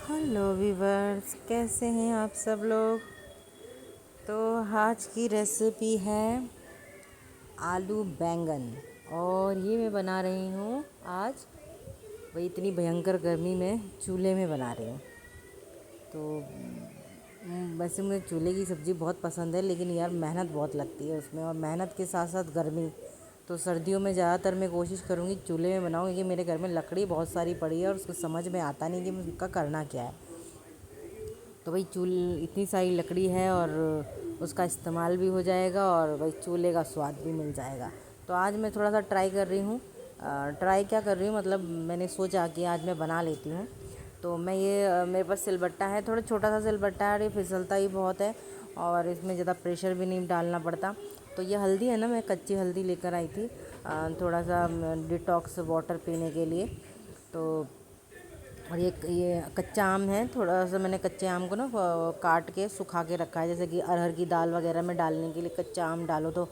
Hello viewers, कैसे हैं आप सब लोग। तो आज की रेसिपी है आलू बैंगन। और ये मैं बना रही हूँ आज वही इतनी भयंकर गर्मी में चूल्हे में बना रही हूँ। तो वैसे मुझे चूल्हे की सब्ज़ी बहुत पसंद है, लेकिन यार मेहनत बहुत लगती है उसमें, और मेहनत के साथ साथ गर्मी। तो सर्दियों में ज़्यादातर मैं कोशिश करूँगी चूल्हे में बनाऊँ, क्योंकि मेरे घर में लकड़ी बहुत सारी पड़ी है और उसको समझ में आता नहीं कि मैं उसका करना क्या है। तो भाई इतनी सारी लकड़ी है और उसका इस्तेमाल भी हो जाएगा और भाई चूल्हे का स्वाद भी मिल जाएगा। तो आज मैं थोड़ा सा ट्राई कर रही हूँ। ट्राई क्या कर रही हूँ, मतलब मैंने सोचा कि आज मैं बना लेती हूँ। तो मैं मेरे पास सिलबट्टा है, थोड़ा छोटा सा सिलबट्टा है और ये फिसलता ही बहुत है और इसमें ज़्यादा प्रेशर भी नहीं डालना पड़ता। तो ये हल्दी है ना, मैं कच्ची हल्दी लेकर आई थी थोड़ा सा डिटॉक्स वाटर पीने के लिए। तो और ये कच्चा आम है, थोड़ा सा मैंने कच्चे आम को ना काट के सुखा के रखा है, जैसे कि अरहर की दाल वगैरह में डालने के लिए कच्चा आम डालो तो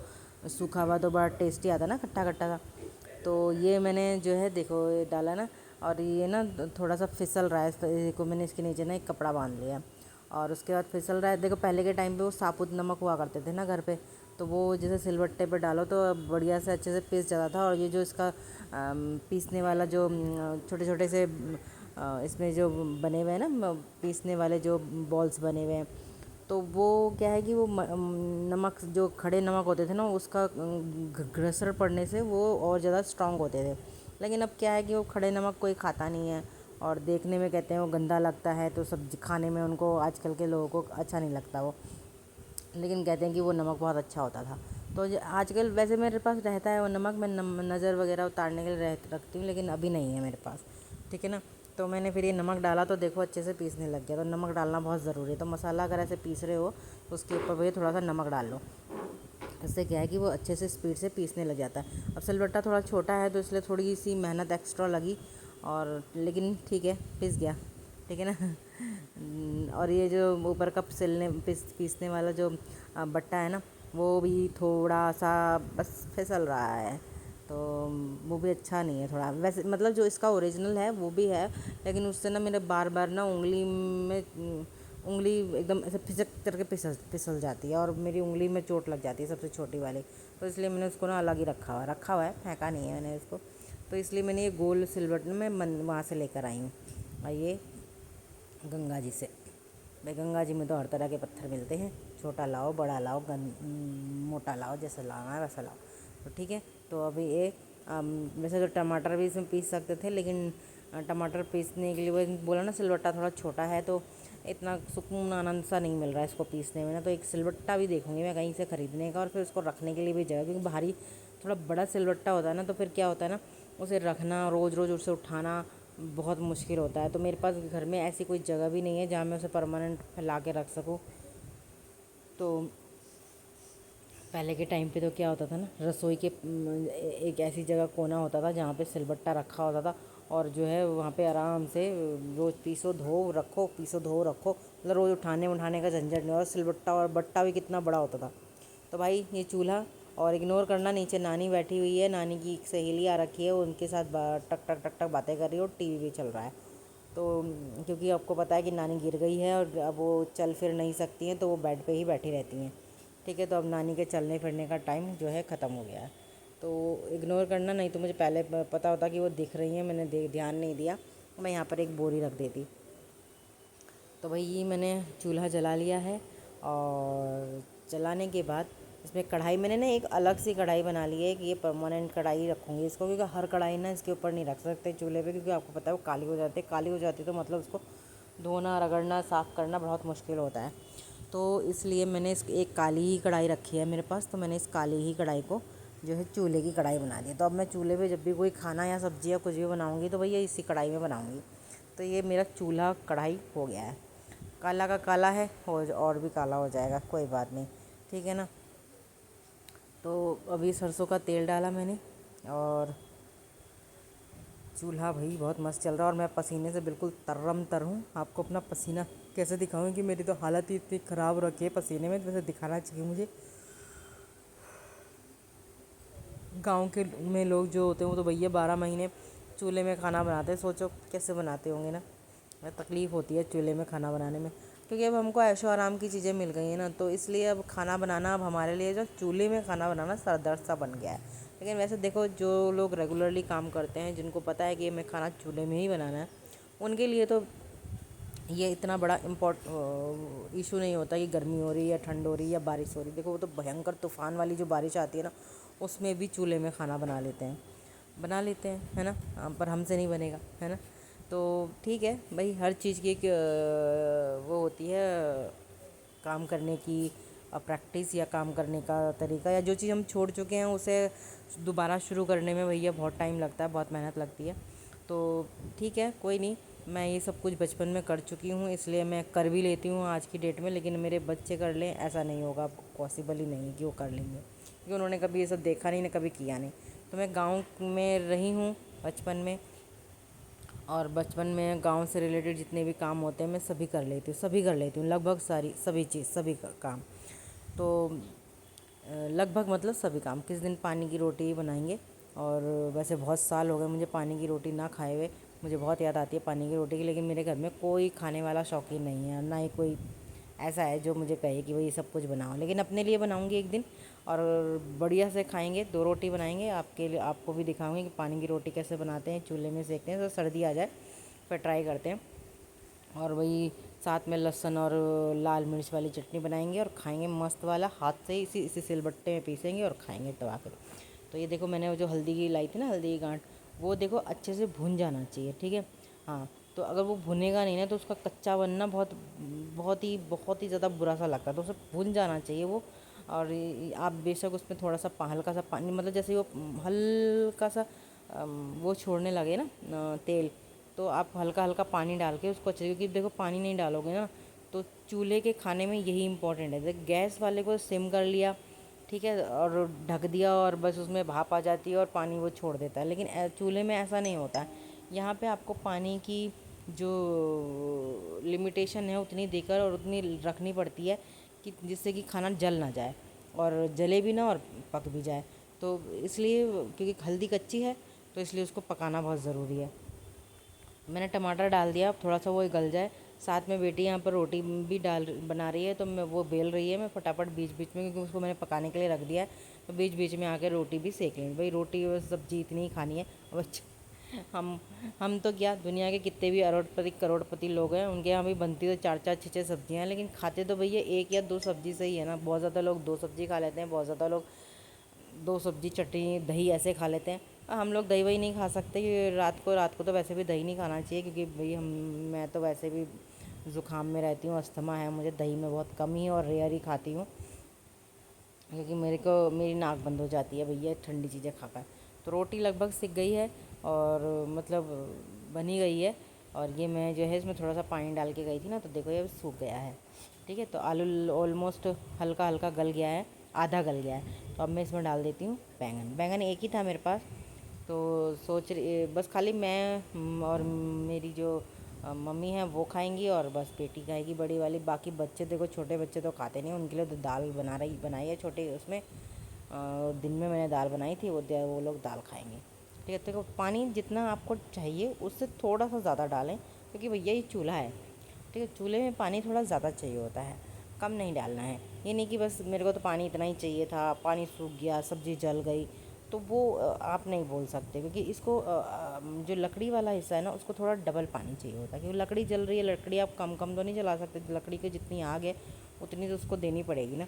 सूखा हुआ तो बड़ा टेस्टी आता है ना, खट्टा खट्टा सा। तो ये मैंने जो है देखो ये डाला ना, और ये ना थोड़ा सा फिसल रहा है, तो देखो मैंने इसके नीचे ना एक कपड़ा बांध लिया। और उसके बाद फिसल रहा है। देखो पहले के टाइम पे वो साबुत नमक हुआ करते थे ना घर पे, तो वो जैसे सिलबट्टे पे डालो तो बढ़िया से अच्छे से पीस जाता था। और ये जो इसका पीसने वाला जो छोटे छोटे से इसमें जो बने हुए हैं ना पीसने वाले जो बॉल्स बने हुए हैं, तो वो क्या है कि वो नमक जो खड़े नमक होते थे ना, उसका घ्रसर पड़ने से वो और ज़्यादा स्ट्रांग होते थे। लेकिन अब क्या है कि वो खड़े नमक कोई खाता नहीं है और देखने में कहते हैं वो गंदा लगता है, तो सब्जी खाने में उनको आजकल के लोगों को अच्छा नहीं लगता वो। लेकिन कहते हैं कि वो नमक बहुत अच्छा होता था। तो आजकल वैसे मेरे पास रहता है वो नमक, मैं नज़र वगैरह उतारने के लिए रखती हूँ, लेकिन अभी नहीं है मेरे पास। ठीक है ना। तो मैंने फिर ये नमक डाला तो देखो अच्छे से पीसने लग गया। तो नमक डालना बहुत ज़रूरी है। तो मसाला अगर ऐसे पीस रहे हो तो उसके ऊपर भैया थोड़ा सा नमक डाल लो। इससे क्या है कि वो अच्छे से स्पीड से पीसने लग जाता है। अब सिलबट्टा थोड़ा छोटा है तो इसलिए थोड़ी सी मेहनत एक्स्ट्रा लगी, और लेकिन ठीक है, पिस गया। ठीक है ना। और ये जो ऊपर का पीसने वाला जो बट्टा है ना, वो भी थोड़ा सा बस फिसल रहा है। तो वो भी अच्छा नहीं है थोड़ा, वैसे मतलब जो इसका ओरिजिनल है वो भी है, लेकिन उससे ना मेरे बार बार ना उंगली में उंगली एकदम ऐसे फिसक करके फिसल जाती है और मेरी उंगली में चोट लग जाती है, सबसे छोटी वाली। तो इसलिए मैंने उसको ना अलग ही रखा हुआ है, फेंका नहीं है मैंने उसको। तो इसलिए मैंने ये गोल सिलवट में वहाँ से लेकर आई हूँ, और ये गंगा जी से। भाई गंगा जी में तो हर तरह के पत्थर मिलते हैं, छोटा लाओ बड़ा लाओ मोटा लाओ, जैसा लाना है वैसा लाओ। तो ठीक है। तो अभी ये वैसे तो टमाटर भी इसमें पीस सकते थे, लेकिन टमाटर पीसने के लिए वो बोला ना सिलबट्टा थोड़ा छोटा है, तो इतना सुकून आनंद सा नहीं मिल रहा है इसको पीसने में ना। तो एक सिलबट्टा भी देखूंगी मैं कहीं से ख़रीदने का, और फिर उसको रखने के लिए भी जगह, क्योंकि भारी थोड़ा बड़ा सिलबट्टा होता है ना, तो फिर क्या होता है ना, उसे रखना रोज़ रोज़ उसे उठाना बहुत मुश्किल होता है। तो मेरे पास घर में ऐसी कोई जगह भी नहीं है जहाँ मैं उसे परमानेंट फैला के रख सकूँ। तो पहले के टाइम पे तो क्या होता था ना, रसोई के एक ऐसी जगह कोना होता था जहाँ पे सिलबट्टा रखा होता था, और जो है वहाँ पे आराम से रोज़ पीसो धो रखो, पीसो धो रखो, मतलब रोज़ उठाने का झंझट नहीं। और सिलबट्टा और बट्टा भी कितना बड़ा होता था। तो भाई ये चूल्हा और इग्नोर करना, नीचे नानी बैठी हुई है, नानी की एक सहेली आ रखी है, उनके साथ टक टक टक टक बातें कर रही है और टीवी भी चल रहा है। तो क्योंकि आपको पता है कि नानी गिर गई है और अब वो चल फिर नहीं सकती हैं, तो वो बेड पे ही बैठी रहती हैं। ठीक है। तो अब नानी के चलने फिरने का टाइम जो है ख़त्म हो गया है। तो इग्नोर करना, नहीं तो मुझे पहले पता होता कि वो दिख रही हैं, मैंने ध्यान नहीं दिया, मैं यहाँ पर एक बोरी रख देती। तो भाई ये मैंने चूल्हा जला लिया है, और जलाने के बाद इसमें कढ़ाई मैंने ना एक अलग सी कढ़ाई बना ली है कि ये परमानेंट कढ़ाई रखूँगी इसको, क्योंकि हर कढ़ाई ना इसके ऊपर नहीं रख सकते चूल्हे पे, क्योंकि आपको पता है वो काली हो जाती है, तो मतलब उसको धोना रगड़ना साफ़ करना बहुत मुश्किल होता है। तो इसलिए मैंने इस एक काली ही कढ़ाई रखी है मेरे पास, तो मैंने इस काली ही कढ़ाई को जो है चूल्हे की कढ़ाई बना दी। तो अब मैं चूल्हे पे जब भी कोई खाना या सब्ज़ी या कुछ भी बनाऊँगी तो भैया इसी कढ़ाई में बनाऊँगी। तो ये मेरा चूल्हा कढ़ाई हो गया है। काला का काला है, और भी काला हो जाएगा, कोई बात नहीं। ठीक है ना। तो अभी सरसों का तेल डाला मैंने, और चूल्हा भाई बहुत मस्त चल रहा है, और मैं पसीने से बिल्कुल तर्रम तर हूँ। आपको अपना पसीना कैसे दिखाऊँ, कि मेरी तो हालत ही इतनी ख़राब रखी है पसीने में, वैसे दिखाना चाहिए मुझे। गांव के में लोग जो होते हैं वो तो भैया 12 महीने चूल्हे में खाना बनाते हैं, सोचो कैसे बनाते होंगे ना। तकलीफ़ होती है चूल्हे में खाना बनाने में, क्योंकि अब हमको ऐशो आराम की चीज़ें मिल गई हैं ना, तो इसलिए अब खाना बनाना अब हमारे लिए जो चूल्हे में खाना बनाना सरदर्द सा बन गया है। लेकिन वैसे देखो, जो लोग रेगुलरली काम करते हैं, जिनको पता है कि हमें खाना चूल्हे में ही बनाना है, उनके लिए तो ये इतना बड़ा इशू नहीं होता कि गर्मी हो रही है, ठंड हो रही है या बारिश हो रही है। देखो, वो तो भयंकर तूफ़ान वाली जो बारिश आती है ना, उसमें भी चूल्हे में खाना बना लेते हैं, है ना। पर हमसे नहीं बनेगा, है ना। तो ठीक है भाई, हर चीज़ की एक वो होती है काम करने की प्रैक्टिस, या काम करने का तरीका, या जो चीज़ हम छोड़ चुके हैं उसे दोबारा शुरू करने में भैया बहुत टाइम लगता है, बहुत मेहनत लगती है। तो ठीक है, कोई नहीं, मैं ये सब कुछ बचपन में कर चुकी हूँ, इसलिए मैं कर भी लेती हूँ आज की डेट में। लेकिन मेरे बच्चे कर लें, ऐसा नहीं होगा, पॉसिबल ही नहीं है कि वो कर लेंगे, क्योंकि उन्होंने कभी ये सब देखा नहीं ना, कभी किया नहीं। तो मैं गाँव में रही हूँ बचपन में, और बचपन में गांव से रिलेटेड जितने भी काम होते हैं मैं सभी कर लेती हूँ, लगभग सारी सभी चीज़ सभी काम। तो लगभग मतलब सभी काम। किस दिन पानी की रोटी ही बनाएंगे, और वैसे बहुत साल हो गए मुझे पानी की रोटी ना खाए हुए, मुझे बहुत याद आती है पानी की रोटी की। लेकिन मेरे घर में कोई खाने वाला शौकीन नहीं है, ना ही कोई ऐसा है जो मुझे कहे कि भाई ये सब कुछ बनाओ। लेकिन अपने लिए बनाऊंगी एक दिन, और बढ़िया से खाएंगे। 2 रोटी बनाएंगे आपके लिए, आपको भी दिखाऊंगी कि पानी की रोटी कैसे बनाते हैं, चूल्हे में सेकते हैं। तो सर्दी आ जाए फिर ट्राई करते हैं। और वही साथ में लहसुन और लाल मिर्च वाली चटनी बनाएंगे और खाएंगे मस्त वाला, हाथ से इसी इसी सिलबट्टे में पीसेंगे और खाएंगे दबा के। तो ये देखो, मैंने वो जो हल्दी की लाई थी ना, हल्दी की गांठ, वो देखो अच्छे से भुन जाना चाहिए, ठीक है। हाँ, तो अगर वो भुनेगा नहीं ना, तो उसका कच्चा बनना बहुत बहुत ही ज़्यादा बुरा सा लगता है। तो उसे भुन जाना चाहिए वो। और आप बेशक उसमें थोड़ा सा हल्का सा पानी, मतलब जैसे वो हल्का सा वो छोड़ने लगे ना तेल, तो आप हल्का हल्का पानी डाल के उसको अच्छे, क्योंकि देखो पानी नहीं डालोगे ना तो चूल्हे के खाने में यही इंपॉर्टेंट है। जैसे गैस वाले को सिम कर लिया, ठीक है, और ढक दिया, और बस उसमें भाप आ जाती है और पानी वो छोड़ देता है। लेकिन चूल्हे में ऐसा नहीं होता है। यहाँ पे आपको पानी की जो लिमिटेशन है उतनी देकर और उतनी रखनी पड़ती है कि जिससे कि खाना जल ना जाए, और जले भी ना और पक भी जाए। तो इसलिए, क्योंकि हल्दी कच्ची है, तो इसलिए उसको पकाना बहुत ज़रूरी है। मैंने टमाटर डाल दिया, अब थोड़ा सा वो गल जाए। साथ में बेटी यहाँ पर रोटी भी बना रही है, तो मैं वो बेल रही है, मैं फटाफट बीच बीच में, क्योंकि उसको मैंने पकाने के लिए रख दिया है, तो बीच बीच में आकर रोटी भी सेक लेंगे। भाई रोटी और सब्जी इतनी ही खानी है अब। हम हम तो क्या, दुनिया के कितने भी अरबपति करोड़पति लोग हैं, उनके यहाँ भी बनती तो 4 4 6 6 सब्जियाँ हैं, लेकिन खाते तो भैया 1 या 2 सब्जी से ही है ना। बहुत ज़्यादा लोग 2 सब्जी खा लेते हैं, बहुत ज़्यादा लोग 2 सब्जी चटनी दही ऐसे खा लेते हैं। हम लोग दही वही नहीं खा सकते, क्योंकि रात को तो वैसे भी दही नहीं खाना चाहिए, क्योंकि भाई मैं तो वैसे भी ज़ुकाम में रहती हूँ, अस्थमा है मुझे, दही में बहुत कम ही और रेयर ही खाती हूँ, क्योंकि मेरी नाक बंद हो जाती है भैया ठंडी चीज़ें खाकर। तो रोटी लगभग सिक गई है, और मतलब बनी गई है। और ये मैं जो है इसमें थोड़ा सा पानी डाल के गई थी ना, तो देखो ये सूख गया है, ठीक है। तो आलू ऑलमोस्ट हल्का हल्का गल गया है, आधा गल गया है। तो अब मैं इसमें डाल देती हूँ बैंगन एक ही था मेरे पास। तो सोच रही बस खाली मैं और मेरी जो मम्मी है वो खाएंगी, और बस बेटी खाएगी बड़ी वाली। बाकी बच्चे देखो, छोटे बच्चे तो खाते नहीं, उनके लिए तो दाल बनाई है छोटे उसमें। दिन में मैंने दाल बनाई थी, वो लोग दाल खाएंगे, ठीक है। देखो पानी जितना आपको चाहिए उससे थोड़ा सा ज़्यादा डालें, क्योंकि भैया ये चूल्हा है, ठीक है। चूल्हे में पानी थोड़ा ज़्यादा चाहिए होता है, कम नहीं डालना है। ये नहीं कि बस मेरे को तो पानी इतना ही चाहिए था, पानी सूख गया, सब्ज़ी जल गई, तो वो आप नहीं बोल सकते, क्योंकि इसको जो लकड़ी वाला हिस्सा है ना, उसको थोड़ा डबल पानी चाहिए होता है, क्योंकि लकड़ी जल रही है, लकड़ी आप कम कम तो नहीं जला सकते, लकड़ी की जितनी आग है उतनी तो उसको देनी पड़ेगी ना।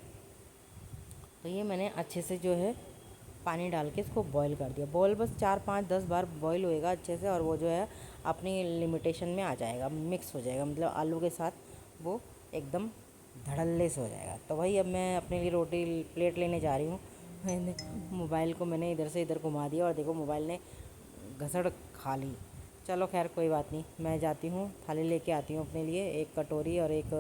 तो ये मैंने अच्छे से जो है पानी डाल के इसको बॉईल कर दिया। बॉईल बस 4 5 10 बार बॉईल होएगा अच्छे से, और वो जो है अपनी लिमिटेशन में आ जाएगा, मिक्स हो जाएगा, मतलब आलू के साथ वो एकदम धड़ल्ले से हो जाएगा। तो वही अब मैं अपने लिए रोटी प्लेट लेने जा रही हूँ। मैंने मोबाइल को मैंने इधर से इधर घुमा दिया, और देखो मोबाइल ने घसड़ खा ली। चलो खैर कोई बात नहीं, मैं जाती हूँ थाली लेके आती हूँ अपने लिए, एक कटोरी और एक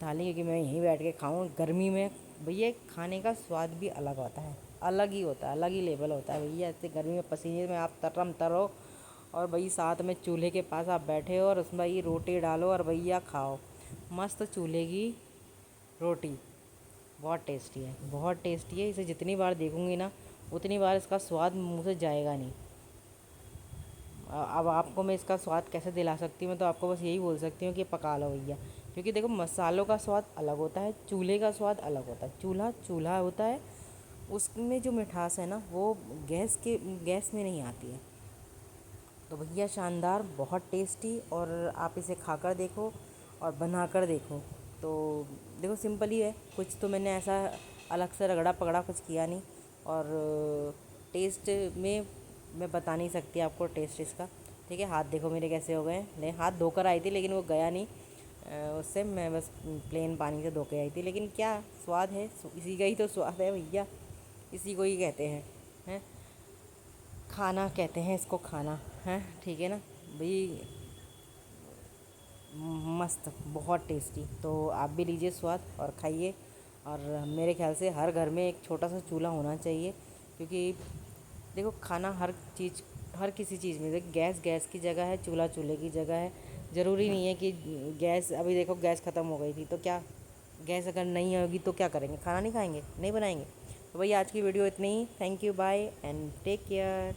थाली, क्योंकि मैं यहीं बैठ के खाऊँ गर्मी में। भैया खाने का स्वाद भी अलग होता है, अलग ही होता है, अलग ही लेवल होता है भैया। ऐसे गर्मी में पसीने में आप तरम तरो, और भाई साथ में चूल्हे के पास आप बैठे हो, और उसमें भाई रोटी डालो और भैया खाओ, मस्त चूल्हे की रोटी। बहुत टेस्टी है, बहुत टेस्टी है। इसे जितनी बार देखूंगी ना, उतनी बार इसका स्वाद मुंह से जाएगा नहीं। अब आपको मैं इसका स्वाद कैसे दिला सकती हूँ, मैं तो आपको बस यही बोल सकती हूँ कि पका लो भैया। क्योंकि देखो मसालों का स्वाद अलग होता है, चूल्हे का स्वाद अलग होता है। चूल्हा चूल्हा होता है, उसमें जो मिठास है ना वो गैस में नहीं आती है। तो भैया शानदार, बहुत टेस्टी। और आप इसे खाकर देखो और बनाकर देखो। तो देखो सिंपल ही है, कुछ तो मैंने ऐसा अलग से रगड़ा पकड़ा कुछ किया नहीं। और टेस्ट में मैं बता नहीं सकती आपको टेस्ट इसका। ठीक है, हाथ देखो मेरे कैसे हो गए। नहीं, हाथ धोकर आई थी लेकिन वो गया नहीं। उससे मैं बस प्लेन पानी से धो के आई थी। लेकिन क्या स्वाद है, इसी का ही तो स्वाद है भैया। इसी को ही कहते हैं खाना, कहते हैं इसको खाना है। ठीक है ना भाई, मस्त, बहुत टेस्टी। तो आप भी लीजिए स्वाद और खाइए। और मेरे ख्याल से हर घर में एक छोटा सा चूल्हा होना चाहिए। क्योंकि देखो खाना हर चीज़, हर किसी चीज़ में देख, गैस गैस की जगह है, चूल्हा चूल्हे की जगह है। ज़रूरी नहीं है कि गैस, अभी देखो गैस ख़त्म हो गई थी तो क्या, गैस अगर नहीं होगी तो क्या करेंगे, खाना नहीं खाएंगे, नहीं बनाएंगे। तो भैया आज की वीडियो इतनी ही। Thank you, bye and take care.